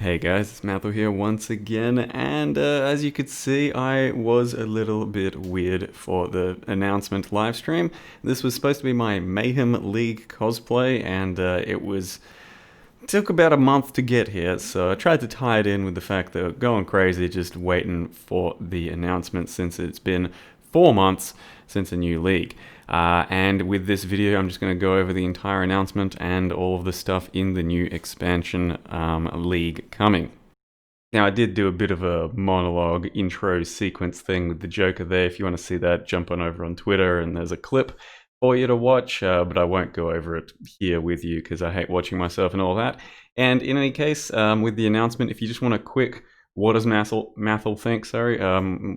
Hey guys, it's Mathel here once again, and as you could see, I was a little bit weird for the announcement livestream. This was supposed to be my Mayhem League cosplay, and took about a month to get here, so I tried to tie it in with the fact that I'm going crazy just waiting for the announcement since it's been 4 months since a new league. And with this video, I'm just going to go over the entire announcement and all of the stuff in the new expansion league coming. Now, I did do a bit of a monologue intro sequence thing with the Joker there. If you want to see that, jump on over on Twitter and there's a clip for you to watch, but I won't go over it here with you because I hate watching myself and all that. And in any case, with the announcement, if you just want a quick what does Mathel think,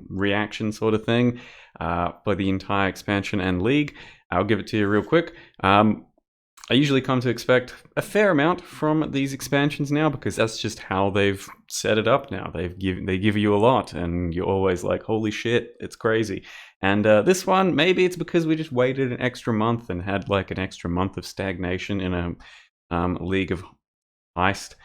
reaction sort of thing for the entire expansion and league, I'll give it to you real quick. I usually come to expect a fair amount from these expansions now because that's just how they've set it up now. They give you a lot and you're always like, holy shit, it's crazy. And this one, maybe it's because we just waited an extra month and had like an extra month of stagnation in a League of Heist.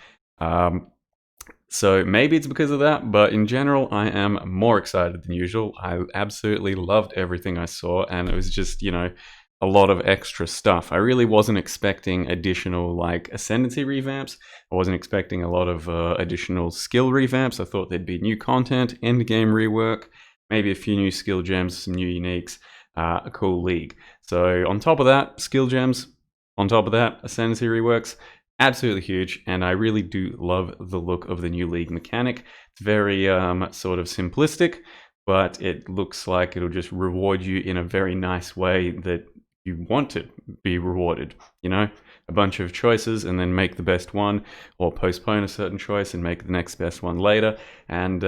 So maybe it's because of that, but in general, I am more excited than usual. I absolutely loved everything I saw, and it was just, a lot of extra stuff. I really wasn't expecting additional like Ascendancy revamps. I wasn't expecting a lot of additional skill revamps. I thought there'd be new content, end game rework, maybe a few new skill gems, some new uniques, a cool league. So on top of that, skill gems, on top of that, Ascendancy reworks, absolutely huge, and I really do love the look of the new league mechanic. It's very sort of simplistic, but it looks like it'll just reward you in a very nice way that you want to be rewarded. A bunch of choices and then make the best one, or postpone a certain choice and make the next best one later. And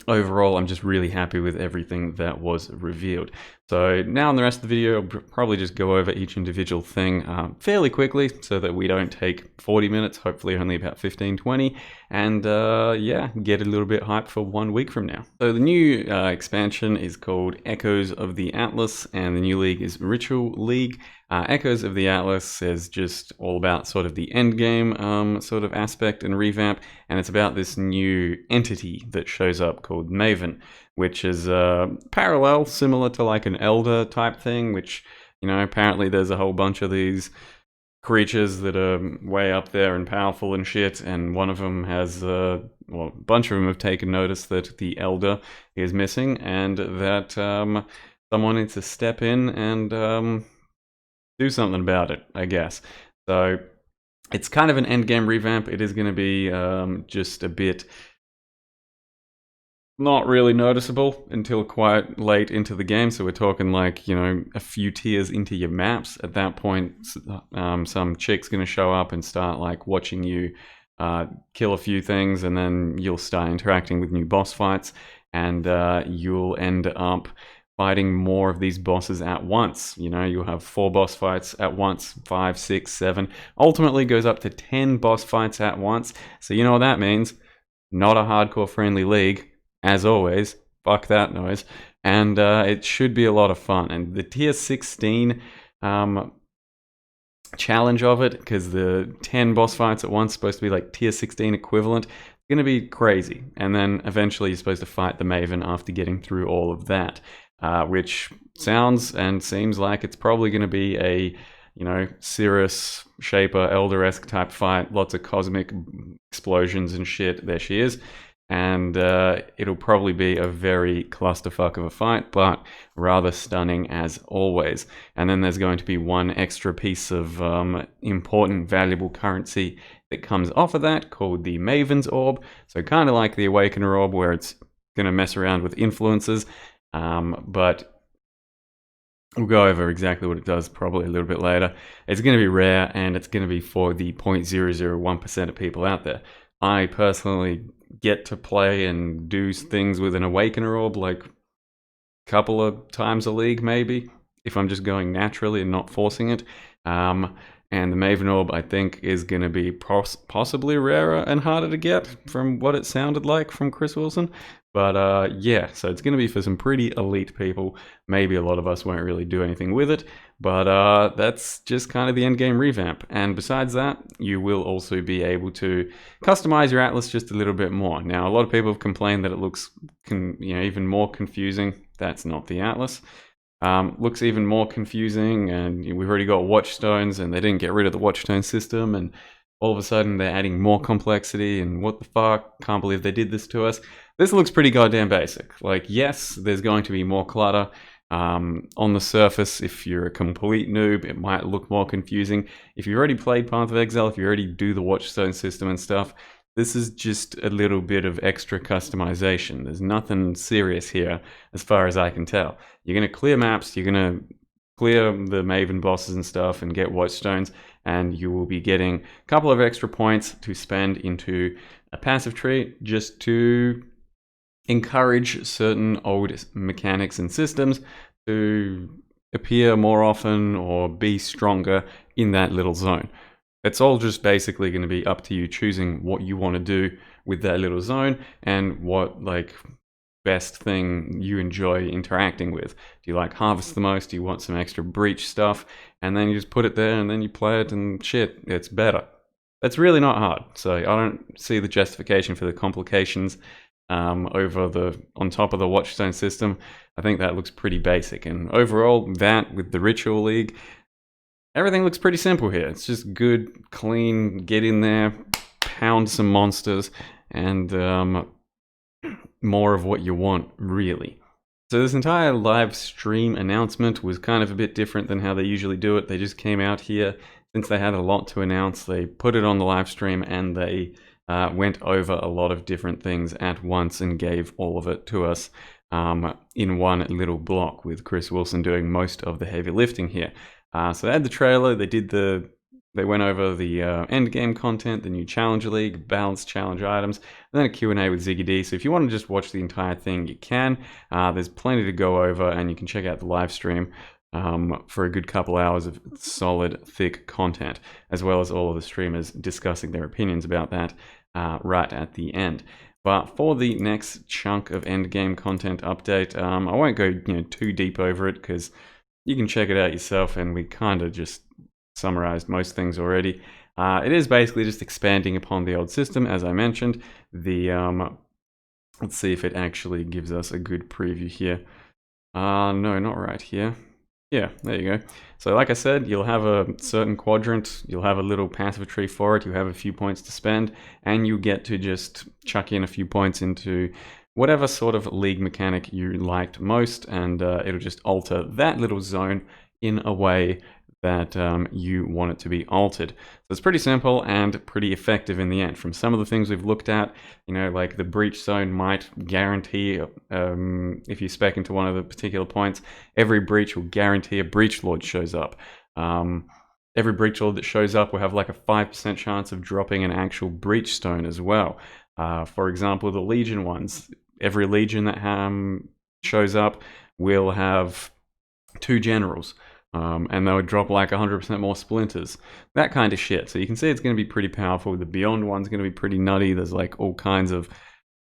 overall, I'm just really happy with everything that was revealed. So now in the rest of the video, I'll probably just go over each individual thing fairly quickly so that we don't take 40 minutes, hopefully only about 15-20, and yeah, get a little bit hyped for 1 week from now. So the new expansion is called Echoes of the Atlas, and the new league is Ritual League. Echoes of the Atlas is just all about sort of the end game sort of aspect and revamp, and it's about this new entity that shows up called Maven, which is parallel, similar to like an Elder type thing, which, apparently there's a whole bunch of these creatures that are way up there and powerful and shit, and one of them has, a bunch of them have taken notice that the Elder is missing, and that someone needs to step in and do something about it, I guess. So it's kind of an endgame revamp. It is going to be just a bit not really noticeable until quite late into the game. So we're talking like, a few tiers into your maps. At that point, some chick's going to show up and start like watching you kill a few things, and then you'll start interacting with new boss fights, and you'll end up fighting more of these bosses at once. You'll have 4 boss fights at once, 5, 6, 7. Ultimately goes up to 10 boss fights at once. So you know what that means. Not a hardcore friendly league, as always. Fuck that noise. And it should be a lot of fun. And the tier 16 challenge of it, because the 10 boss fights at once is supposed to be like tier 16 equivalent, going to be crazy. And then eventually you're supposed to fight the Maven after getting through all of that. Which sounds and seems like it's probably going to be a, Cirrus, Shaper, Elder-esque type fight. Lots of cosmic explosions and shit. There she is. And it'll probably be a very clusterfuck of a fight, but rather stunning as always. And then there's going to be one extra piece of important, valuable currency that comes off of that called the Maven's Orb. So kind of like the Awakener Orb, where it's going to mess around with influences. But we'll go over exactly what it does probably a little bit later. It's going to be rare, and it's going to be for the 0.001% of people out there. I personally get to play and do things with an Awakener Orb like a couple of times a league, maybe, if I'm just going naturally and not forcing it. And the Maven Orb, I think, is going to be possibly rarer and harder to get from what it sounded like from Chris Wilson. But yeah, so it's going to be for some pretty elite people. Maybe a lot of us won't really do anything with it, but that's just kind of the endgame revamp. And besides that, you will also be able to customize your atlas just a little bit more. Now, a lot of people have complained that it looks even more confusing. That's not the atlas. Looks even more confusing, and we've already got watchstones, and they didn't get rid of the watchstone system, and all of a sudden they're adding more complexity, and what the fuck, can't believe they did this to us. This looks pretty goddamn basic. Like, yes, there's going to be more clutter. On the surface, if you're a complete noob, it might look more confusing. If you've already played Path of Exile, if you already do the watchstone system and stuff, this is just a little bit of extra customization. There's nothing serious here, as far as I can tell. You're going to clear maps, you're going to clear the Maven bosses and stuff and get watchstones, and you will be getting a couple of extra points to spend into a passive tree just to encourage certain old mechanics and systems to appear more often or be stronger in that little zone. It's all just basically going to be up to you choosing what you want to do with that little zone and what best thing you enjoy interacting with. Do you like harvest the most? Do you want some extra breach stuff? And then you just put it there and then you play it and shit, it's better. That's really not hard. So I don't see the justification for the complications on top of the watchstone system. I think that looks pretty basic. And overall, that with the Ritual League, everything looks pretty simple here. It's just good, clean, get in there, pound some monsters, and more of what you want, really. So this entire live stream announcement was kind of a bit different than how they usually do it. They just came out here. Since they had a lot to announce, they put it on the live stream and they went over a lot of different things at once and gave all of it to us in one little block, with Chris Wilson doing most of the heavy lifting here. So they had the trailer, they went over the end game content, the new Challenger League, balanced challenge items, and then a Q&A with Ziggy D. So if you want to just watch the entire thing, you can. There's plenty to go over, and you can check out the live stream for a good couple hours of solid, thick content, as well as all of the streamers discussing their opinions about that right at the end. But for the next chunk of endgame content update, I won't go too deep over it because you can check it out yourself, and we kind of just summarized most things already. It is basically just expanding upon the old system, as I mentioned. Let's see if it actually gives us a good preview here. No, not right here. Yeah, there you go. So like I said, you'll have a certain quadrant, you'll have a little passive tree for it, you have a few points to spend, and you get to just chuck in a few points into whatever sort of league mechanic you liked most, and it'll just alter that little zone in a way that you want it to be altered. So it's pretty simple and pretty effective in the end. From some of the things we've looked at, like the breach zone might guarantee, if you spec into one of the particular points, every breach will guarantee a breach lord shows up. Every breach lord that shows up will have like a 5% chance of dropping an actual breach stone as well. For example, the Legion ones, every Legion that shows up will have 2 generals. And they would drop like 100% more splinters. That kind of shit. So you can see it's going to be pretty powerful. The Beyond one's going to be pretty nutty. There's like all kinds of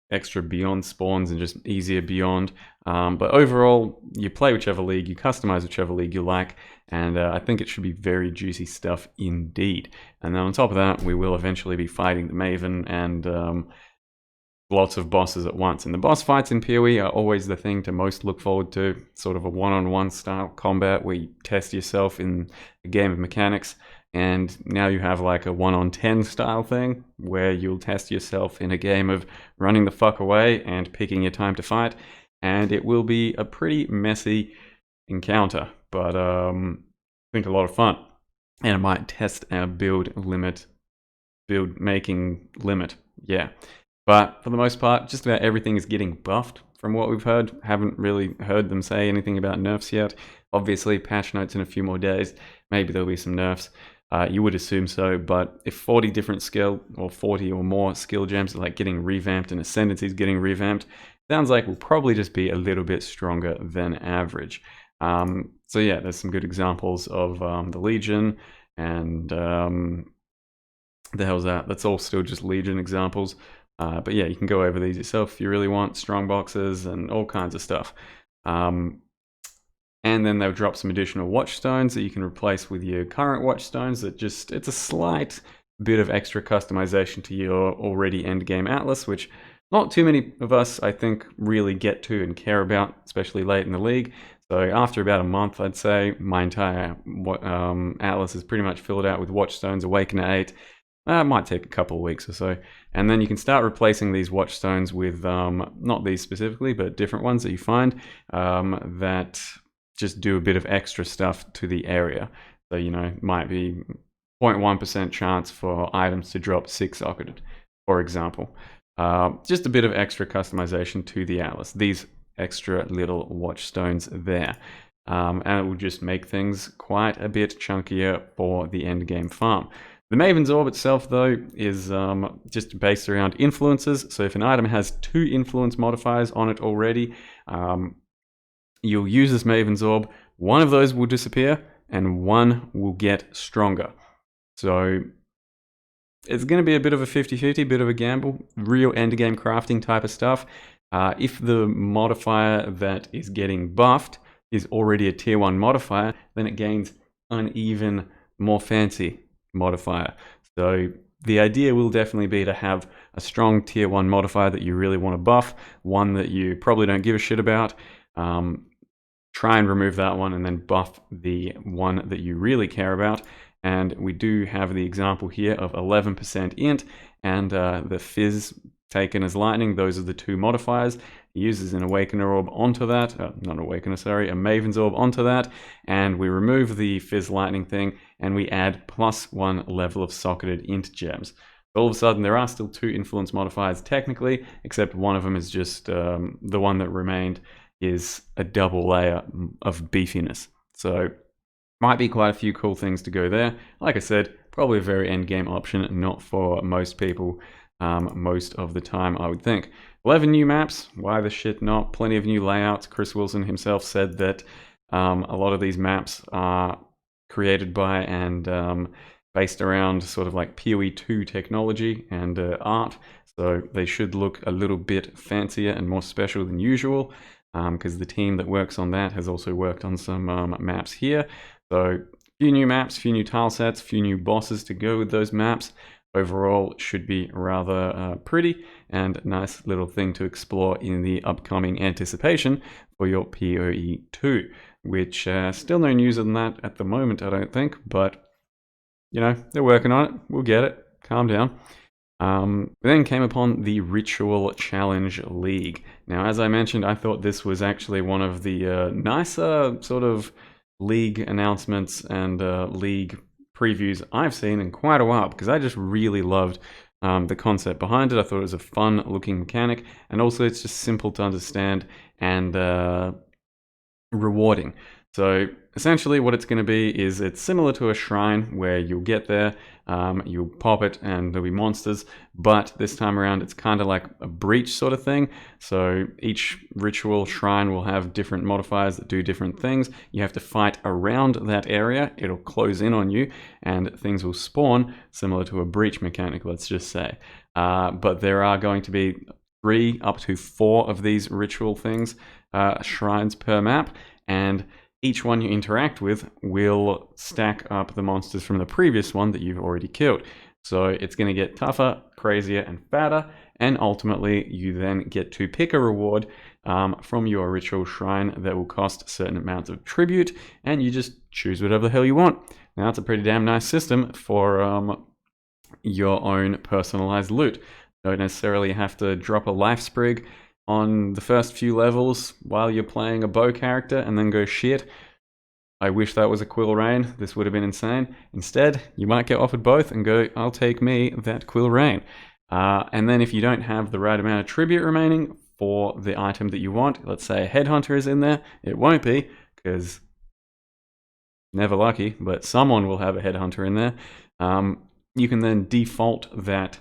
extra Beyond spawns and just easier Beyond. But overall, you play whichever league, you customize whichever league you like, and I think it should be very juicy stuff indeed. And then on top of that, we will eventually be fighting the Maven and lots of bosses at once. And the boss fights in PoE are always the thing to most look forward to, sort of a one-on-one style combat where you test yourself in a game of mechanics. And now you have like a 1-on-10 style thing where you'll test yourself in a game of running the fuck away and picking your time to fight. And it will be a pretty messy encounter, but I think a lot of fun. And it might test our build making limit. Yeah. But for the most part, just about everything is getting buffed from what we've heard. Haven't really heard them say anything about nerfs yet. Obviously, patch notes in a few more days. Maybe there'll be some nerfs. You would assume so, but if 40 different skill or 40 or more skill gems are like getting revamped and Ascendancy is getting revamped, sounds like we'll probably just be a little bit stronger than average. So yeah, there's some good examples of the Legion and the hell's that? That's all still just Legion examples. But yeah, you can go over these yourself if you really want. Strong boxes and all kinds of stuff. And then they'll drop some additional watchstones that you can replace with your current watchstones. It's a slight bit of extra customization to your already endgame atlas, which not too many of us, I think, really get to and care about, especially late in the league. So after about a month, I'd say, my entire atlas is pretty much filled out with watchstones, Awaken at 8. It might take a couple of weeks or so. And then you can start replacing these watchstones with, not these specifically, but different ones that you find that just do a bit of extra stuff to the area. So, might be 0.1% chance for items to drop 6-socketed, for example. Just a bit of extra customization to the atlas. These extra little watchstones there. And it will just make things quite a bit chunkier for the end game farm. The Maven's Orb itself, though, is just based around influences. So if an item has 2 influence modifiers on it already, you'll use this Maven's Orb. One of those will disappear, and one will get stronger. So it's going to be a bit of a 50-50, bit of a gamble, real endgame crafting type of stuff. If the modifier that is getting buffed is already a tier 1 modifier, then it gains an even more fancy modifier. So the idea will definitely be to have a strong tier 1 modifier that you really want to buff, one that you probably don't give a shit about. Try and remove that one and then buff the one that you really care about. And we do have the example here of 11% int and the fizz taken as lightning. Those are the 2 modifiers. He uses an Awakener Orb onto that, not Awakener, sorry, a Maven's Orb onto that, and we remove the fizz lightning thing and we add +1 level of socketed int gems. So all of a sudden there are still 2 influence modifiers technically, except one of them is just the one that remained is a double layer of beefiness. So might be quite a few cool things to go there. Like I said, probably a very end game option, not for most people most of the time, I would think. 11 new maps, why the shit not? Plenty of new layouts. Chris Wilson himself said that a lot of these maps are created by and based around sort of like PoE 2 technology and art, so they should look a little bit fancier and more special than usual, because the team that works on that has also worked on some maps here. So a few new maps, a few new tile sets, a few new bosses to go with those maps. Overall, should be rather pretty and nice little thing to explore in the upcoming anticipation for your PoE 2, which still no news on that at the moment, I don't think, but they're working on it. We'll get it. Calm down. We then came upon the Ritual Challenge League. Now, as I mentioned, I thought this was actually one of the nicer sort of league announcements and league previews I've seen in quite a while, because I just really loved the concept behind it. I thought it was a fun looking mechanic, and also it's just simple to understand and rewarding. So essentially what it's going to be is it's similar to a shrine where you'll get there, you'll pop it and there'll be monsters, but this time around it's kind of like a breach sort of thing. So each ritual shrine will have different modifiers that do different things. You have to fight around that area, it'll close in on you, and things will spawn similar to a breach mechanic, let's just say. But there are going to be 3 up to 4 of these ritual things, shrines per map, and each one you interact with will stack up the monsters from the previous one that you've already killed. So it's going to get tougher, crazier, and fatter, and ultimately you then get to pick a reward from your ritual shrine that will cost certain amounts of tribute, and you just choose whatever the hell you want. Now, it's a pretty damn nice system for your own personalized loot. Don't necessarily have to drop a life sprig on the first few levels while you're playing a bow character and then go, shit, I wish that was a Quill Rain, this would have been insane. Instead, you might get offered both and go, I'll take me that Quill Rain. And then if you don't have the right amount of tribute remaining for the item that you want, let's say a Headhunter is in there, it won't be, because never lucky, but someone will have a Headhunter in there. You can then default that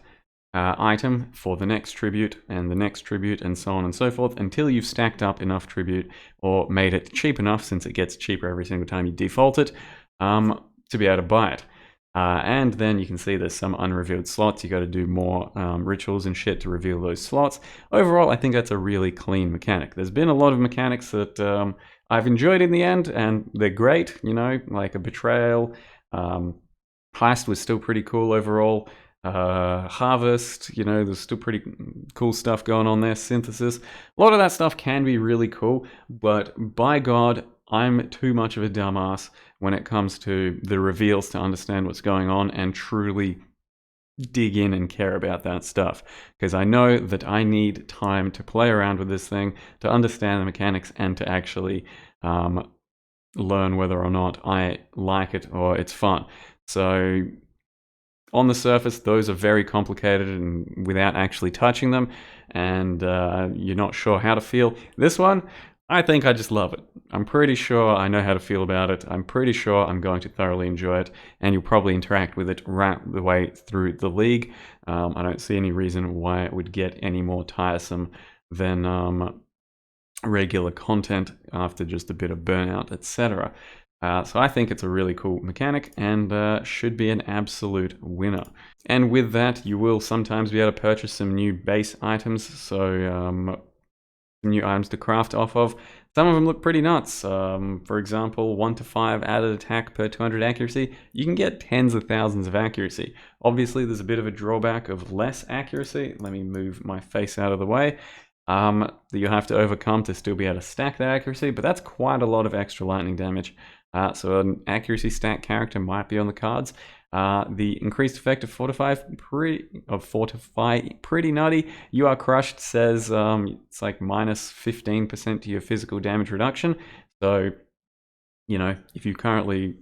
item for the next tribute and the next tribute and so on and so forth until you've stacked up enough tribute or made it cheap enough, since it gets cheaper every single time you default it, to be able to buy it. And then you can see there's some unrevealed slots. You got to do more rituals and shit to reveal those slots. Overall, I think that's a really clean mechanic. There's been a lot of mechanics that I've enjoyed in the end, and they're great, you know, like a betrayal. Heist was still pretty cool overall. Harvest, you know, there's still pretty cool stuff going on there. Synthesis, a lot of that stuff can be really cool, but by God, I'm too much of a dumbass when it comes to the reveals to understand what's going on and truly dig in and care about that stuff, because I know that I need time to play around with this thing, to understand the mechanics, and to actually learn whether or not I like it or it's fun. So on the surface, those are very complicated and without actually touching them, and you're not sure how to feel. This one, I think I just love it. I'm pretty sure I know how to feel about it. I'm pretty sure I'm going to thoroughly enjoy it, and you'll probably interact with it right the way through the league. I don't see any reason why it would get any more tiresome than regular content after just a bit of burnout, etc. So I think it's a really cool mechanic and should be an absolute winner. And with that, you will sometimes be able to purchase some new base items, so some new items to craft off of. Some of them look pretty nuts. For example, 1 to 5 added attack per 200 accuracy. You can get tens of thousands of accuracy. Obviously, there's a bit of a drawback of less accuracy. Let me move my face out of the way. That you have to overcome to still be able to stack that accuracy, but that's quite a lot of extra lightning damage. So an accuracy stack character might be on the cards. The increased effect of Fortify, pretty nutty. You Are Crushed says it's like minus 15% to your physical damage reduction. So, you know, if you currently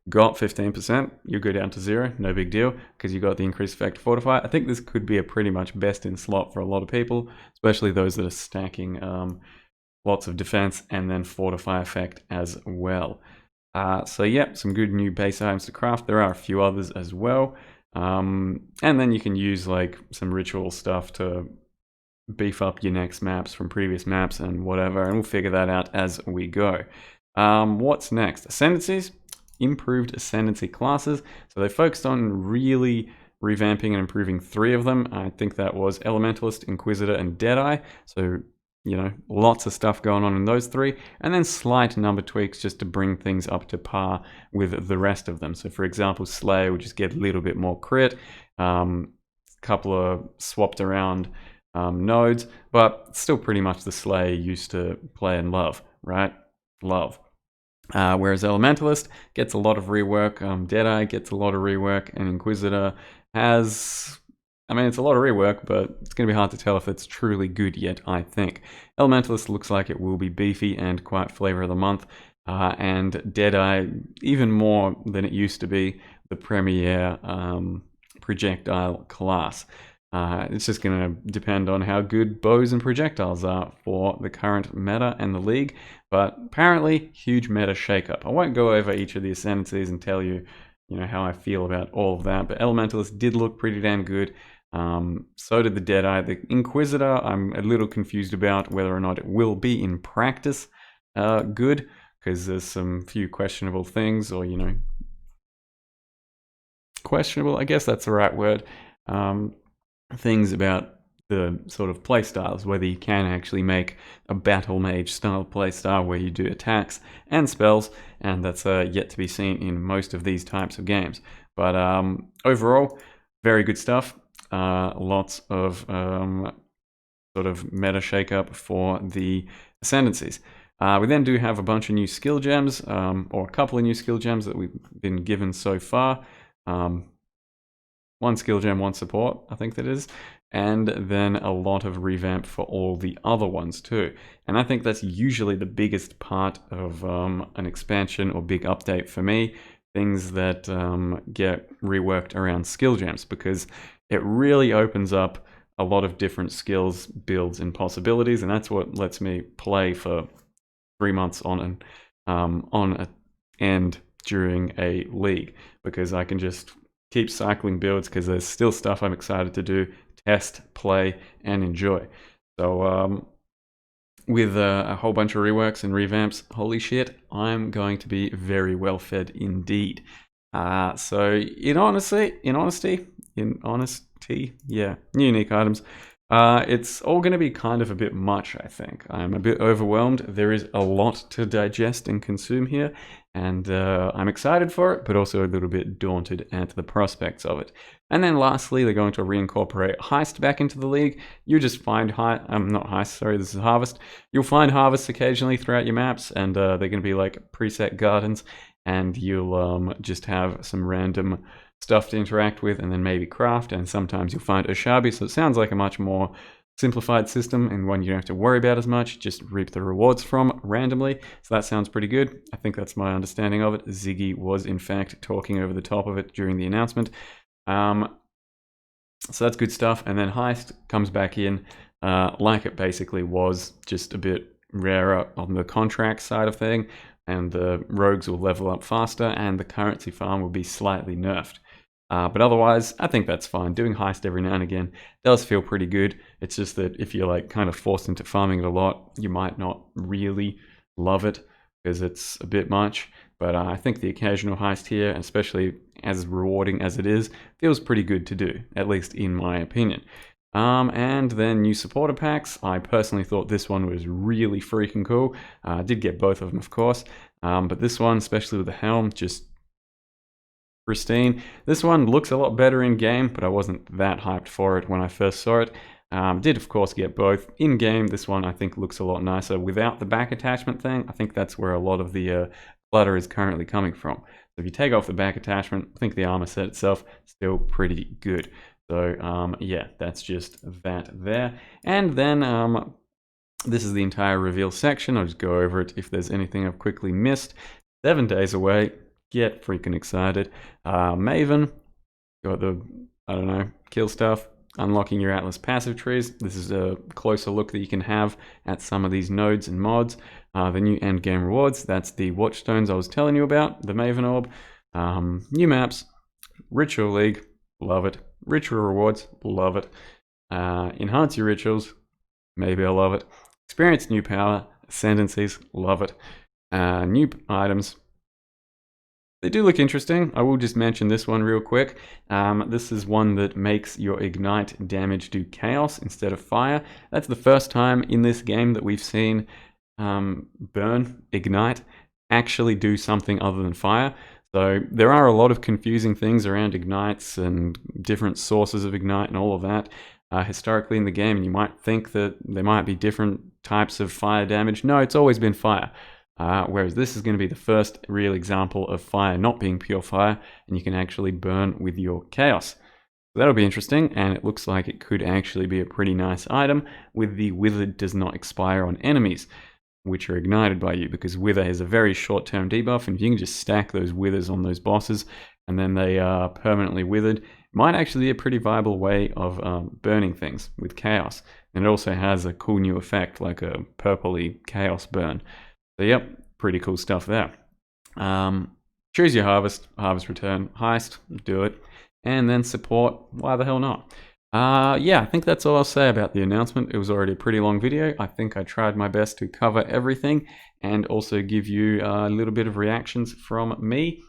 got 15%, you go down to 0, no big deal, because you got the increased effect of Fortify. I think this could be a pretty much best in slot for a lot of people, especially those that are stacking lots of defense and then Fortify effect as well. So yeah, some good new base items to craft. There are a few others as well. And then you can use like some ritual stuff to beef up your next maps from previous maps and whatever, and we'll figure that out as we go. What's next? Ascendancies. Improved Ascendancy classes. So they focused on really revamping and improving 3 of them. I think that was Elementalist, Inquisitor, and Deadeye. So, you know, lots of stuff going on in those 3, and then slight number tweaks just to bring things up to par with the rest of them. So for example, Slayer would just get a little bit more crit, couple of swapped around nodes, but still pretty much the Slayer used to play and love, right? Love. Whereas Elementalist gets a lot of rework, Deadeye gets a lot of rework, and Inquisitor has... I mean, it's a lot of rework, but it's going to be hard to tell if it's truly good yet, I think. Elementalist looks like it will be beefy and quite flavor of the month. And Deadeye, even more than it used to be, the premier projectile class. It's just going to depend on how good bows and projectiles are for the current meta and the league. But apparently, huge meta shakeup. I won't go over each of the Ascendancies and tell you, you know, how I feel about all of that. But Elementalist did look pretty damn good. So did the Deadeye. The Inquisitor, I'm a little confused about whether or not it will be in practice good, because there's some few questionable things, or, you know, questionable, I guess that's the right word, things about the sort of playstyles, whether you can actually make a battle mage style playstyle where you do attacks and spells, and that's yet to be seen in most of these types of games. But overall, very good stuff. Lots of sort of meta shakeup for the Ascendancies. We then do have a bunch of new skill gems, or a couple of new skill gems that we've been given so far. 1 skill gem, 1 support, I think that is. And then a lot of revamp for all the other ones too. And I think that's usually the biggest part of an expansion or big update for me. Things that get reworked around skill gems, because it really opens up a lot of different skills, builds, and possibilities, and that's what lets me play for 3 months on end during a league, because I can just keep cycling builds, because there's still stuff I'm excited to do, test, play, and enjoy. So with a whole bunch of reworks and revamps, holy shit, I'm going to be very well fed indeed. So in honesty, yeah, unique items. It's all going to be kind of a bit much, I think. I'm a bit overwhelmed. There is a lot to digest and consume here, and I'm excited for it, but also a little bit daunted at the prospects of it. And then lastly, they're going to reincorporate Heist back into the league. You just find not Heist, sorry, this is Harvest. You'll find Harvest occasionally throughout your maps, and they're going to be like preset gardens, and you'll just have some random stuff to interact with and then maybe craft, and sometimes you'll find Oshabi, so it sounds like a much more simplified system and one you don't have to worry about as much, just reap the rewards from randomly. So that sounds pretty good. I think that's my understanding of it. Ziggy was in fact talking over the top of it during the announcement. So that's good stuff. And then Heist comes back in like it basically was, just a bit rarer on the contract side of thing, and the rogues will level up faster and the currency farm will be slightly nerfed. But otherwise, I think that's fine. Doing Heist every now and again does feel pretty good. It's just that if you're like kind of forced into farming it a lot, you might not really love it because it's a bit much. But I think the occasional Heist here, especially as rewarding as it is, feels pretty good to do, at least in my opinion. And then new supporter packs. I personally thought this one was really freaking cool. I did get both of them, of course. But this one, especially with the helm, just pristine. This one looks a lot better in game, but I wasn't that hyped for it when I first saw it. Did of course get both in game. This one I think looks a lot nicer without the back attachment thing. I think that's where a lot of the clutter is currently coming from. So if you take off the back attachment, I think the armor set itself still pretty good. So yeah, that's just that there. And then this is the entire reveal section. I'll just go over it if there's anything I've quickly missed. 7 days away. Get freaking excited. Maven, got the, I don't know, kill stuff, unlocking your Atlas passive trees. This is a closer look that you can have at some of these nodes and mods. The new end game rewards, that's the watchstones I was telling you about, the Maven orb. New maps, Ritual League, love it. Ritual rewards, love it. Enhance your rituals, maybe I love it. Experience new power, Ascendancies, love it. New items, they do look interesting. I will just mention this one real quick. This is one that makes your ignite damage do chaos instead of fire. That's the first time in this game that we've seen ignite actually do something other than fire. So there are a lot of confusing things around ignites and different sources of ignite and all of that historically in the game, and you might think that there might be different types of fire damage. No, it's always been fire. Whereas this is going to be the first real example of fire not being pure fire, and you can actually burn with your chaos. So that'll be interesting, and it looks like it could actually be a pretty nice item with the Withered does not expire on enemies, which are ignited by you, because Wither is a very short-term debuff, and if you can just stack those Withers on those bosses, and then they are permanently withered, it might actually be a pretty viable way of burning things with chaos. And it also has a cool new effect, like a purpley chaos burn. So yep, pretty cool stuff there. Choose your harvest return, Heist, do it, and then support, why the hell not? Yeah, I think that's all I'll say about the announcement. It was already a pretty long video. I think I tried my best to cover everything and also give you a little bit of reactions from me.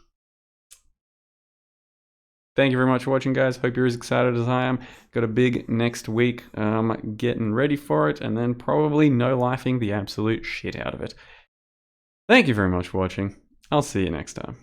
Thank you very much for watching, guys. Hope you're as excited as I am. Got a big next week, getting ready for it, and then probably no-lifing the absolute shit out of it. Thank you very much for watching. I'll see you next time.